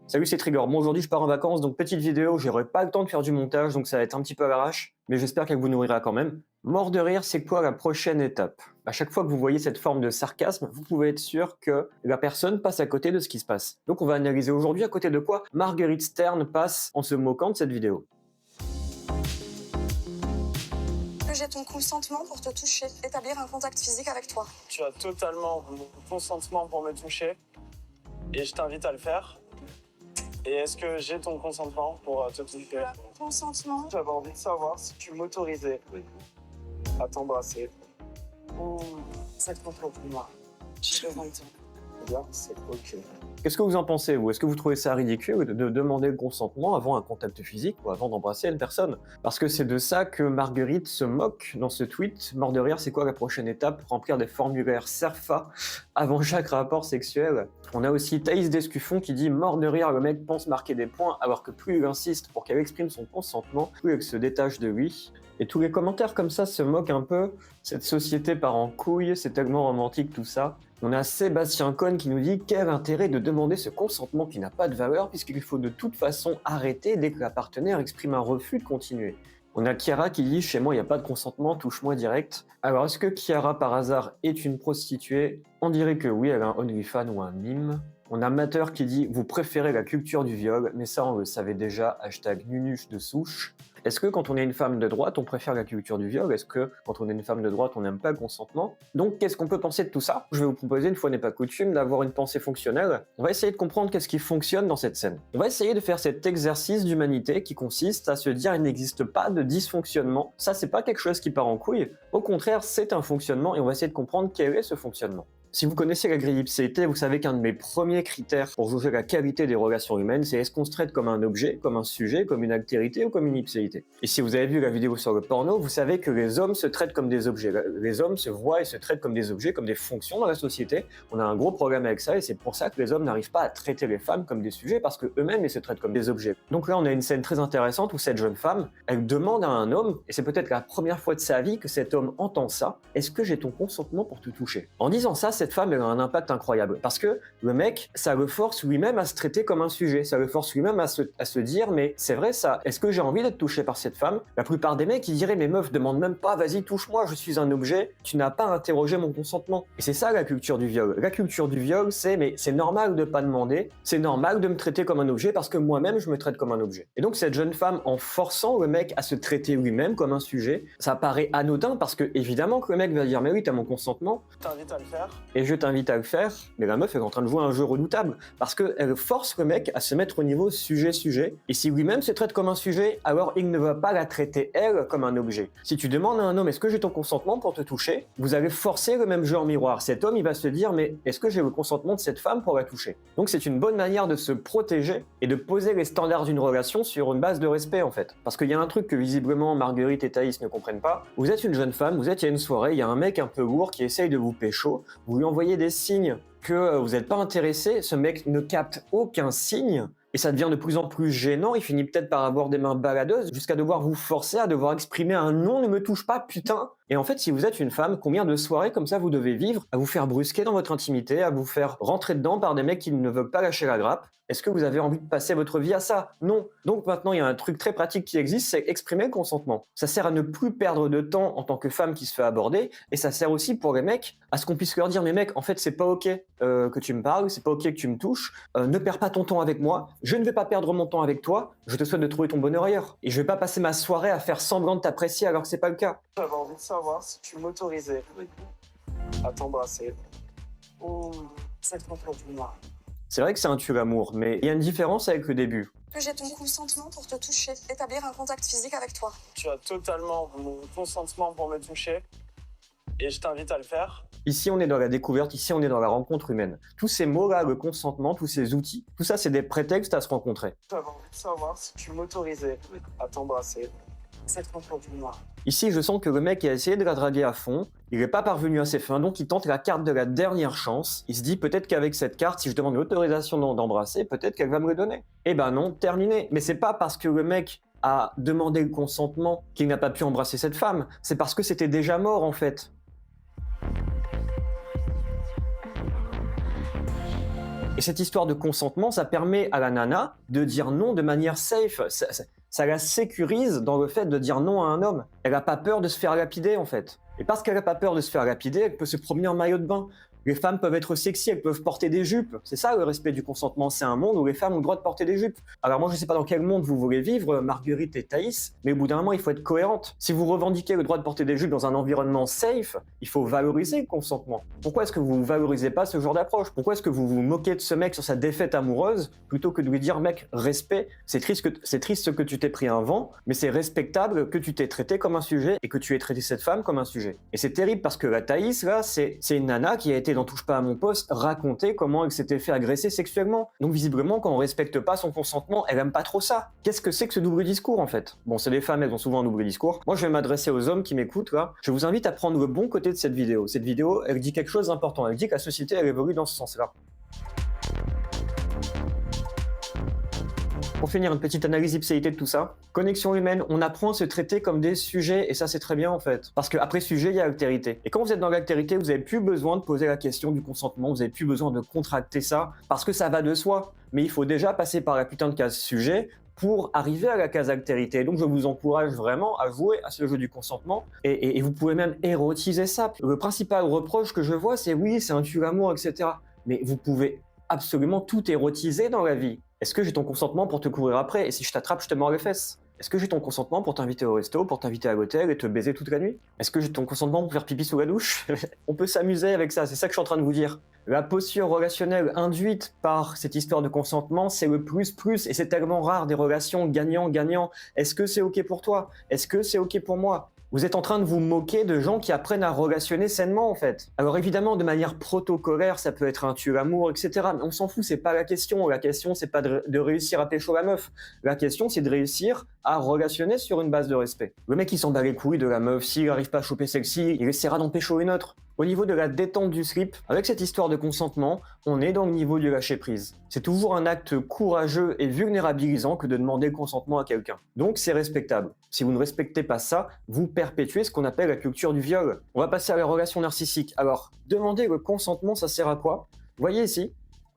Salut, c'est Trigger. Bon, aujourd'hui, je pars en vacances, donc petite vidéo, j'aurai pas le temps de faire du montage, donc ça va être un petit peu à l'arrache, mais j'espère qu'elle vous nourrira quand même. Mort de rire, c'est quoi la prochaine étape? À chaque fois que vous voyez cette forme de sarcasme, vous pouvez être sûr que la personne passe à côté de ce qui se passe. Donc on va analyser aujourd'hui à côté de quoi Marguerite Stern passe en se moquant de cette vidéo. Que j'ai ton consentement pour te toucher, établir un contact physique avec toi. Tu as totalement mon consentement pour me toucher et je t'invite à le faire. Et est-ce que j'ai ton consentement pour te toucher? Consentement. J'avais envie de savoir si tu m'autorisais à t'embrasser. Ça te comprend pour moi. Je suis devant toi. Bien, c'est ok. Qu'est-ce que vous en pensez, vous? Est-ce que vous trouvez ça ridicule de demander le consentement avant un contact physique ou avant d'embrasser une personne? Parce que c'est de ça que Marguerite se moque dans ce tweet. Mort de rire, c'est quoi la prochaine étape? Remplir des formulaires CERFA avant chaque rapport sexuel. On a aussi Thaïs Descuffon qui dit mort de rire, le mec pense marquer des points alors que plus il insiste pour qu'elle exprime son consentement, plus elle se détache de lui. Et tous les commentaires comme ça se moquent un peu. Cette société part en couille, c'est tellement romantique tout ça. On a Sébastien Cohn qui nous dit quel intérêt de demander ce consentement qui n'a pas de valeur puisqu'il faut de toute façon arrêter dès que la partenaire exprime un refus de continuer. On a Chiara qui dit chez moi il n'y a pas de consentement, touche-moi direct. Alors est-ce que Chiara par hasard est une prostituée? On dirait que oui, elle a un OnlyFans ou un mime. On a Matter qui dit vous préférez la culture du viol, mais ça on le savait déjà, hashtag nunuche de souche. Est-ce que quand on est une femme de droite, on préfère la culture du viol? Est-ce que quand on est une femme de droite, on n'aime pas le consentement? Donc qu'est-ce qu'on peut penser de tout ça? Je vais vous proposer, une fois n'est pas coutume, d'avoir une pensée fonctionnelle. On va essayer de comprendre qu'est-ce qui fonctionne dans cette scène. On va essayer de faire cet exercice d'humanité qui consiste à se dire il n'existe pas de dysfonctionnement. Ça, c'est pas quelque chose qui part en couille. Au contraire, c'est un fonctionnement et on va essayer de comprendre quel est ce fonctionnement. Si vous connaissez la grille Ipséité, vous savez qu'un de mes premiers critères pour juger la qualité des relations humaines, c'est est-ce qu'on se traite comme un objet, comme un sujet, comme une altérité ou comme une ipséité. Et si vous avez vu la vidéo sur le porno, vous savez que les hommes se traitent comme des objets. Les hommes se voient et se traitent comme des objets, comme des fonctions dans la société. On a un gros problème avec ça et c'est pour ça que les hommes n'arrivent pas à traiter les femmes comme des sujets parce qu'eux-mêmes ils se traitent comme des objets. Donc là on a une scène très intéressante où cette jeune femme, elle demande à un homme, et c'est peut-être la première fois de sa vie que cet homme entend ça, est-ce que j'ai ton consentement pour te toucher? En disant ça, cette femme elle a un impact incroyable parce que le mec, ça le force lui-même à se traiter comme un sujet, ça le force lui-même à se dire mais c'est vrai ça, est-ce que j'ai envie d'être touché par cette femme? La plupart des mecs ils diraient mais meuf demande même pas, vas-y touche-moi, je suis un objet, tu n'as pas interrogé mon consentement. Et c'est ça la culture du viol. La culture du viol c'est mais c'est normal de pas demander, c'est normal de me traiter comme un objet parce que moi-même je me traite comme un objet. Et donc cette jeune femme en forçant le mec à se traiter lui-même comme un sujet, ça paraît anodin parce que évidemment que le mec va dire mais oui t'as mon consentement, Je t'invite à le faire. et je t'invite à le faire, mais la meuf elle est en train de jouer un jeu redoutable, parce qu'elle force le mec à se mettre au niveau sujet-sujet, et si lui-même se traite comme un sujet, alors il ne va pas la traiter elle comme un objet. Si tu demandes à un homme est-ce que j'ai ton consentement pour te toucher, vous allez forcer le même jeu en miroir. Cet homme il va se dire mais est-ce que j'ai le consentement de cette femme pour la toucher? Donc c'est une bonne manière de se protéger et de poser les standards d'une relation sur une base de respect en fait. Parce qu'il y a un truc que visiblement Marguerite et Thaïs ne comprennent pas, vous êtes une jeune femme, vous êtes à une soirée, il y a un mec un peu lourd qui essaye de vous pécho, vous lui envoyez des signes que vous n'êtes pas intéressé, ce mec ne capte aucun signe, et ça devient de plus en plus gênant, il finit peut-être par avoir des mains baladeuses, jusqu'à devoir vous forcer à devoir exprimer un non, ne me touche pas, putain. Et en fait, si vous êtes une femme, combien de soirées comme ça vous devez vivre, à vous faire brusquer dans votre intimité, à vous faire rentrer dedans par des mecs qui ne veulent pas lâcher la grappe? Est-ce que vous avez envie de passer votre vie à ça? Non. Donc maintenant, il y a un truc très pratique qui existe, c'est exprimer le consentement. Ça sert à ne plus perdre de temps en tant que femme qui se fait aborder, et ça sert aussi pour les mecs à ce qu'on puisse leur dire mais mec, en fait c'est pas ok que tu me parles, c'est pas ok que tu me touches, ne perds pas ton temps avec moi, je ne vais pas perdre mon temps avec toi, je te souhaite de trouver ton bonheur ailleurs. Et je vais pas passer ma soirée à faire semblant de t'apprécier alors que c'est pas le cas. J'avais envie de savoir si tu m'autorisais à t'embrasser. Ça te comprend pour moi. C'est vrai que c'est un tue-l'amour, mais il y a une différence avec le début. Que j'ai ton consentement pour te toucher, établir un contact physique avec toi. Tu as totalement mon consentement pour me toucher et je t'invite à le faire. Ici, on est dans la découverte, ici, on est dans la rencontre humaine. Tous ces mots-là, le consentement, tous ces outils, tout ça, c'est des prétextes à se rencontrer. J'avais envie de savoir si tu m'autorisais à t'embrasser. Ça te comprend pour moi. Ici, je sens que le mec a essayé de la draguer à fond, il n'est pas parvenu à ses fins, donc il tente la carte de la dernière chance. Il se dit peut-être qu'avec cette carte, si je demande l'autorisation d'embrasser, peut-être qu'elle va me le donner. Eh ben non, terminé. Mais c'est pas parce que le mec a demandé le consentement qu'il n'a pas pu embrasser cette femme, c'est parce que c'était déjà mort en fait. Et cette histoire de consentement, ça permet à la nana de dire non de manière safe. Ça la sécurise dans le fait de dire non à un homme. Elle n'a pas peur de se faire lapider en fait. Et parce qu'elle n'a pas peur de se faire lapider, elle peut se promener en maillot de bain. Les femmes peuvent être sexy, elles peuvent porter des jupes. C'est ça le respect du consentement, c'est un monde où les femmes ont le droit de porter des jupes. Alors moi je ne sais pas dans quel monde vous voulez vivre, Marguerite et Thaïs, mais au bout d'un moment il faut être cohérente. Si vous revendiquez le droit de porter des jupes dans un environnement safe, il faut valoriser le consentement. Pourquoi est-ce que vous ne valorisez pas ce genre d'approche? Pourquoi est-ce que vous vous moquez de ce mec sur sa défaite amoureuse, plutôt que de lui dire mec, respect, c'est triste que tu t'es pris un vent, mais c'est respectable que tu t'es traité comme un sujet et que tu aies traité cette femme comme un sujet. Et c'est terrible parce que la Thaïs là, c'est une nana qui a été dans Touche pas à mon poste raconter comment elle s'était fait agresser sexuellement. Donc visiblement, quand on respecte pas son consentement, elle aime pas trop ça. Qu'est-ce que c'est que ce double discours en fait? Bon, c'est les femmes, elles ont souvent un double discours. Moi, je vais m'adresser aux hommes qui m'écoutent là. Je vous invite à prendre le bon côté de cette vidéo. Cette vidéo, elle dit quelque chose d'important. Elle dit que la société, elle évolue dans ce sens-là. Pour finir, une petite analyse ipséité de tout ça. Connexion humaine, on apprend à se traiter comme des sujets, et ça c'est très bien en fait. Parce qu'après sujet, il y a altérité. Et quand vous êtes dans l'altérité, vous n'avez plus besoin de poser la question du consentement, vous n'avez plus besoin de contracter ça, parce que ça va de soi. Mais il faut déjà passer par la putain de case sujet pour arriver à la case altérité. Donc je vous encourage vraiment à jouer à ce jeu du consentement, et vous pouvez même érotiser ça. Le principal reproche que je vois, c'est oui, c'est un tue-l'amour, etc. Mais vous pouvez absolument tout érotiser dans la vie. Est-ce que j'ai ton consentement pour te courir après? Et si je t'attrape, je te mords les fesses? Est-ce que j'ai ton consentement pour t'inviter au resto, pour t'inviter à l'hôtel et te baiser toute la nuit? Est-ce que j'ai ton consentement pour faire pipi sous la douche? On peut s'amuser avec ça, c'est ça que je suis en train de vous dire. La posture relationnelle induite par cette histoire de consentement, c'est le plus, et c'est tellement rare des relations gagnant-gagnant. Est-ce que c'est OK pour toi? Est-ce que c'est OK pour moi? Vous êtes en train de vous moquer de gens qui apprennent à relationner sainement, en fait. Alors évidemment, de manière protocolaire, ça peut être un tue-l'amour, etc. Mais on s'en fout, c'est pas la question. La question, c'est pas de réussir à pécho la meuf. La question, c'est de réussir à relationner sur une base de respect. Le mec, il s'en bat les couilles de la meuf. S'il n'arrive pas à choper celle-ci, il essaiera d'en pécho une autre. Au niveau de la détente du slip, avec cette histoire de consentement, on est dans le niveau du lâcher-prise. C'est toujours un acte courageux et vulnérabilisant que de demander le consentement à quelqu'un. Donc c'est respectable. Si vous ne respectez pas ça, vous perpétuez ce qu'on appelle la culture du viol. On va passer à la relation narcissique. Alors, demander le consentement, ça sert à quoi? Vous voyez ici,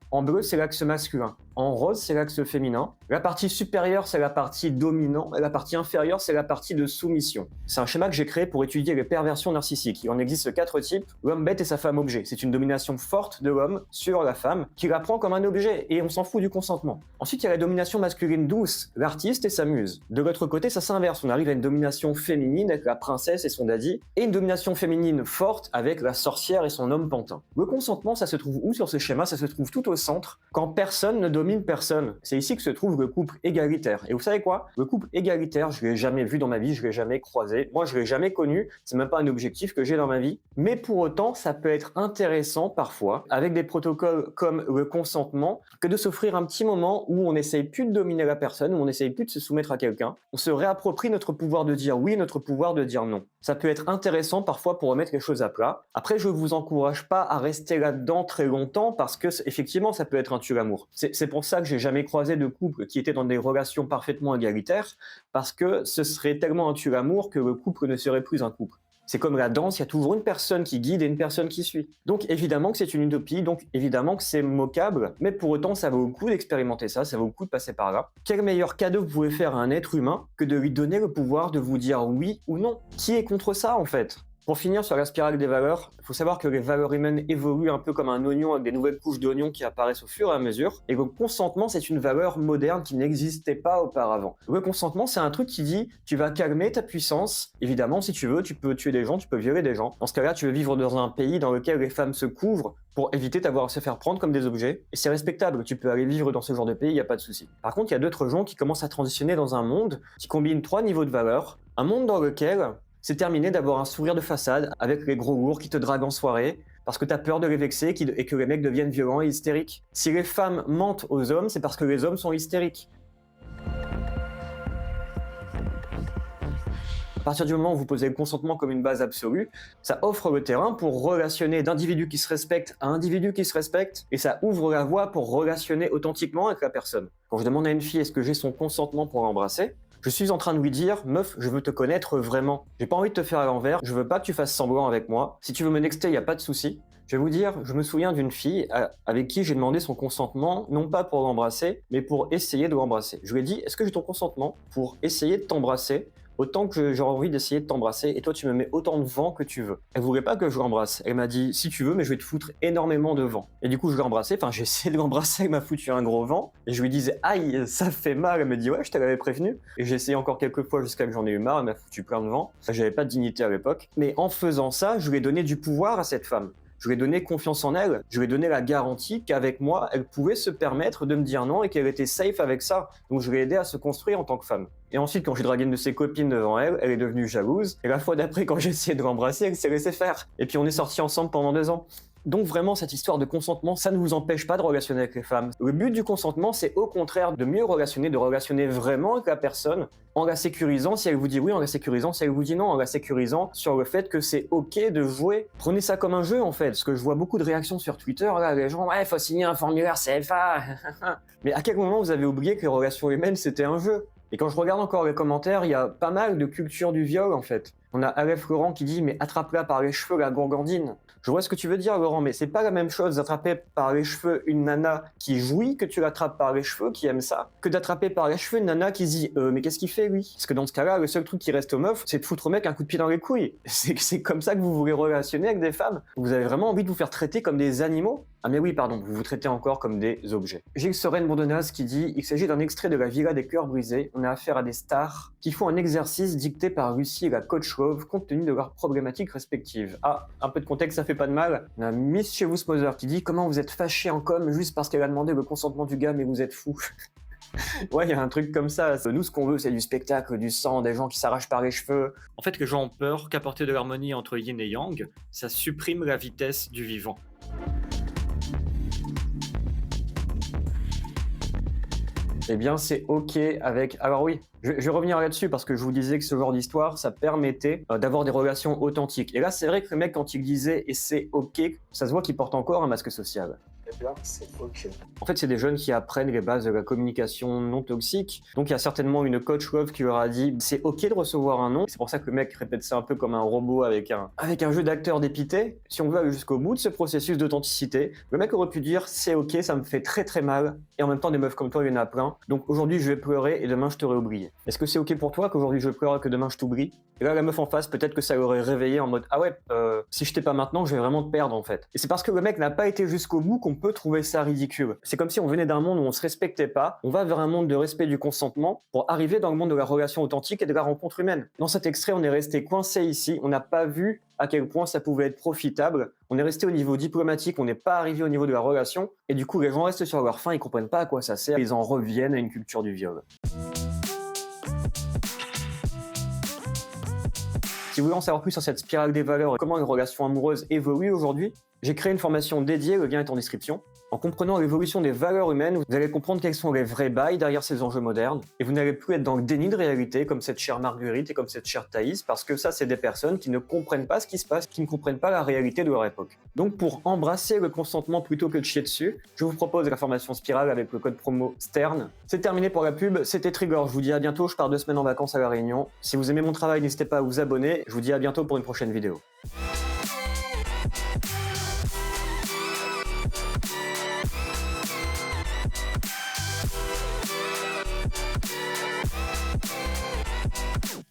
en bleu, c'est l'axe masculin. En rose, c'est l'axe féminin. La partie supérieure, c'est la partie dominant. Et la partie inférieure, c'est la partie de soumission. C'est un schéma que j'ai créé pour étudier les perversions narcissiques. Il en existe 4 types. L'homme bête et sa femme objet. C'est une domination forte de l'homme sur la femme qui la prend comme un objet et on s'en fout du consentement. Ensuite, il y a la domination masculine douce, l'artiste et sa muse. De l'autre côté, ça s'inverse. On arrive à une domination féminine avec la princesse et son daddy et une domination féminine forte avec la sorcière et son homme pantin. Le consentement, ça se trouve où sur ce schéma? Ça se trouve tout au centre, quand personne ne domine personne. C'est ici que se trouve le couple égalitaire. Et vous savez quoi? Le couple égalitaire, je l'ai jamais vu dans ma vie, je l'ai jamais croisé. Moi, je l'ai jamais connu. C'est même pas un objectif que j'ai dans ma vie. Mais pour autant, ça peut être intéressant parfois, avec des protocoles comme le consentement, que de s'offrir un petit moment où on n'essaye plus de dominer la personne, où on n'essaye plus de se soumettre à quelqu'un. On se réapproprie notre pouvoir de dire oui, notre pouvoir de dire non. Ça peut être intéressant parfois pour remettre les choses à plat. Après, je vous encourage pas à rester là-dedans très longtemps parce que effectivement, ça peut être un tue-l'amour. C'est pour ça que j'ai jamais croisé de couple qui était dans des relations parfaitement égalitaires, parce que ce serait tellement un tue-l'amour que le couple ne serait plus un couple. C'est comme la danse, il y a toujours une personne qui guide et une personne qui suit. Donc évidemment que c'est une utopie, donc évidemment que c'est moquable, mais pour autant ça vaut le coup d'expérimenter ça, ça vaut le coup de passer par là. Quel meilleur cadeau vous pouvez faire à un être humain que de lui donner le pouvoir de vous dire oui ou non? Qui est contre ça en fait? Pour finir sur la spirale des valeurs, il faut savoir que les valeurs humaines évoluent un peu comme un oignon avec des nouvelles couches d'oignons qui apparaissent au fur et à mesure. Et le consentement, c'est une valeur moderne qui n'existait pas auparavant. Le consentement, c'est un truc qui dit tu vas calmer ta puissance. Évidemment, si tu veux, tu peux tuer des gens, tu peux violer des gens. Dans ce cas-là, tu veux vivre dans un pays dans lequel les femmes se couvrent pour éviter d'avoir à se faire prendre comme des objets. Et c'est respectable, tu peux aller vivre dans ce genre de pays, il n'y a pas de souci. Par contre, il y a d'autres gens qui commencent à transitionner dans un monde qui combine 3 niveaux de valeurs. Un monde dans lequel c'est terminé d'avoir un sourire de façade avec les gros lourds qui te draguent en soirée parce que t'as peur de les vexer et que les mecs deviennent violents et hystériques. Si les femmes mentent aux hommes, c'est parce que les hommes sont hystériques. À partir du moment où vous posez le consentement comme une base absolue, ça offre le terrain pour relationner d'individus qui se respectent à individus qui se respectent, et ça ouvre la voie pour relationner authentiquement avec la personne. Quand je demande à une fille est-ce que j'ai son consentement pour l'embrasser, je suis en train de lui dire, meuf, je veux te connaître vraiment. J'ai pas envie de te faire à l'envers, je veux pas que tu fasses semblant avec moi. Si tu veux me nexter, y a pas de souci. Je vais vous dire, je me souviens d'une fille avec qui j'ai demandé son consentement, non pas pour l'embrasser, mais pour essayer de l'embrasser. Je lui ai dit, est-ce que j'ai ton consentement pour essayer de t'embrasser autant que j'aurais envie d'essayer de t'embrasser et toi tu me mets autant de vent que tu veux. Elle voulait pas que je l'embrasse. Elle m'a dit si tu veux mais je vais te foutre énormément de vent. Et du coup je l'ai embrassé, enfin j'ai essayé de l'embrasser, elle m'a foutu un gros vent et je lui disais aïe ça fait mal. Elle me dit ouais je te l'avais prévenu. Et j'ai essayé encore quelques fois jusqu'à que j'en ai eu marre, elle m'a foutu plein de vent. Enfin, j'avais pas de dignité à l'époque. Mais en faisant ça, je lui ai donné du pouvoir à cette femme. Je lui ai donné confiance en elle, je lui ai donné la garantie qu'avec moi, elle pouvait se permettre de me dire non et qu'elle était safe avec ça. Donc je l'ai aidé à se construire en tant que femme. Et ensuite, quand j'ai dragué une de ses copines devant elle, elle est devenue jalouse. Et la fois d'après, quand j'ai essayé de l'embrasser, elle s'est laissée faire. Et puis on est sortis ensemble pendant 2 ans. Donc vraiment, cette histoire de consentement, ça ne vous empêche pas de relationner avec les femmes. Le but du consentement, c'est au contraire de mieux relationner, de relationner vraiment avec la personne, en la sécurisant si elle vous dit oui, en la sécurisant si elle vous dit non, en la sécurisant sur le fait que c'est ok de jouer. Prenez ça comme un jeu en fait, parce que je vois beaucoup de réactions sur Twitter, là, les gens, ouais, faut signer un formulaire CFA. Mais à quel moment vous avez oublié que les relations humaines, c'était un jeu? Et quand je regarde encore les commentaires, il y a pas mal de culture du viol en fait. On a Aleph Laurent qui dit « Mais attrape-la par les cheveux, la gourgandine ». Je vois ce que tu veux dire, Laurent, mais c'est pas la même chose d'attraper par les cheveux une nana qui jouit, que tu l'attrapes par les cheveux, qui aime ça, que d'attraper par les cheveux une nana qui se dit « Mais qu'est-ce qu'il fait, lui ?» Parce que dans ce cas-là, le seul truc qui reste aux meufs, c'est de foutre au mec un coup de pied dans les couilles. C'est comme ça que vous voulez relationner avec des femmes. Vous avez vraiment envie de vous faire traiter comme des animaux? Ah mais oui, pardon, vous vous traitez encore comme des objets. Gilles Soren Bourdonnaz qui dit « Il s'agit d'un extrait de la Villa des cœurs brisés. On a affaire à des stars qui font un exercice dicté par Lucie et la coach Love compte tenu de leurs problématiques respectives. » Ah, un peu de contexte, ça fait pas de mal. On a Miss Chez vous Smother qui dit « Comment vous êtes fâché en com juste parce qu'elle a demandé le consentement du gars mais vous êtes fou ?» Ouais, il y a un truc comme ça. Nous, ce qu'on veut, c'est du spectacle, du sang, des gens qui s'arrachent par les cheveux. En fait, les gens ont peur qu'apporter de l'harmonie entre yin et yang, ça supprime la vitesse du vivant. Eh bien, c'est OK avec... Alors oui, je vais revenir là-dessus parce que je vous disais que ce genre d'histoire, ça permettait d'avoir des relations authentiques. Et là, c'est vrai que le mec, quand il disait « et c'est OK », ça se voit qu'il porte encore un masque social. Eh bien, c'est OK. En fait, c'est des jeunes qui apprennent les bases de la communication non toxique. Donc, il y a certainement une coach Love qui leur a dit « c'est OK de recevoir un non ». C'est pour ça que le mec répète ça un peu comme un robot avec un jeu d'acteur dépité. Si on veut aller jusqu'au bout de ce processus d'authenticité, le mec aurait pu dire « c'est OK, ça me fait très très mal ». Et en même temps, des meufs comme toi, il y en a plein. Donc aujourd'hui, je vais pleurer et demain, je t'aurai oublié. Est-ce que c'est OK pour toi qu'aujourd'hui, je pleure et que demain, je t'oublie? Et là, la meuf en face, peut-être que ça l'aurait réveillé en mode « ah ouais, si je t'ai pas maintenant, je vais vraiment te perdre en fait ». Et c'est parce que le mec n'a pas été jusqu'au bout qu'on peut trouver ça ridicule. C'est comme si on venait d'un monde où on se respectait pas, on va vers un monde de respect du consentement pour arriver dans le monde de la relation authentique et de la rencontre humaine. Dans cet extrait, on est resté coincé ici, on n'a pas vu à quel point ça pouvait être profitable. On est resté au niveau diplomatique, on n'est pas arrivé au niveau de la relation, et du coup les gens restent sur leur faim, ils comprennent pas à quoi ça sert, ils en reviennent à une culture du viol. Si vous voulez en savoir plus sur cette spirale des valeurs et comment une relation amoureuse évolue aujourd'hui, j'ai créé une formation dédiée, le lien est en description. En comprenant l'évolution des valeurs humaines, vous allez comprendre quels sont les vrais bails derrière ces enjeux modernes, et vous n'allez plus être dans le déni de réalité comme cette chère Marguerite et comme cette chère Thaïs, parce que ça, c'est des personnes qui ne comprennent pas ce qui se passe, qui ne comprennent pas la réalité de leur époque. Donc pour embrasser le consentement plutôt que de chier dessus, je vous propose la formation Spirale avec le code promo STERN. C'est terminé pour la pub, c'était Trigger, je vous dis à bientôt, je pars 2 semaines en vacances à La Réunion. Si vous aimez mon travail, n'hésitez pas à vous abonner, je vous dis à bientôt pour une prochaine vidéo.